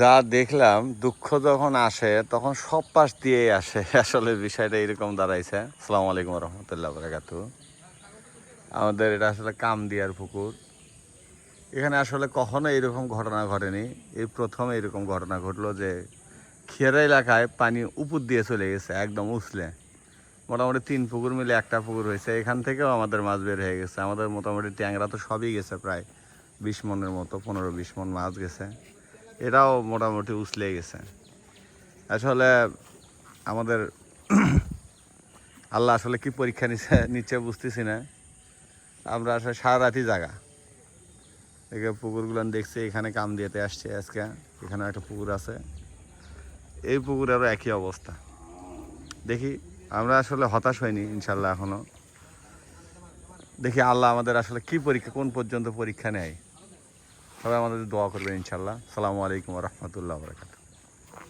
যা দেখলাম, দুঃখ যখন আসে তখন সব পাশ দিয়েই আসে। আসলে বিষয়টা এরকম দাঁড়াইছে। আসসালামু আলাইকুম রহমতুল্লাহ বারাকাতু। আমাদের এটা আসলে কামদিয়ার পুকুর। এখানে আসলে কখনো এরকম ঘটনা ঘটেনি। এই প্রথম এরকম ঘটনা ঘটলো যে খেরা এলাকায় পানি উপর দিয়ে চলে গেছে একদম উছলে। মোটামুটি 3 পুকুর মিলে একটা পুকুর হয়েছে। এখান থেকেও আমাদের মাছ বের হয়ে গেছে। আমাদের মোটামুটি ট্যাংরা তো সবই গেছে, প্রায় 20 মনের মতো, 15-20 মন মাছ গেছে। এটাও মোটামুটি উছলে গেছে। আসলে আমাদের আল্লাহ আসলে কি পরীক্ষা নিচ্ছে বুঝতেছি না। আমরা আসলে সারা রাতই জাগা। এখানে পুকুরগুলো দেখছি, এখানে কাম দিতে আসছে আজকে। এখানে একটা পুকুর আছে, এই পুকুরেরও একই অবস্থা। দেখি, আমরা আসলে হতাশ হইনি ইনশাল্লাহ এখনো। দেখি আল্লাহ আমাদের আসলে কি পরীক্ষা, কোন পর্যন্ত পরীক্ষা নেয়। সবাই আমাদের দোয়া করবেন ইনশাল্লাহ। আসসালামু আলাইকুম রহমতুল্লাহ বারাকাতুহু।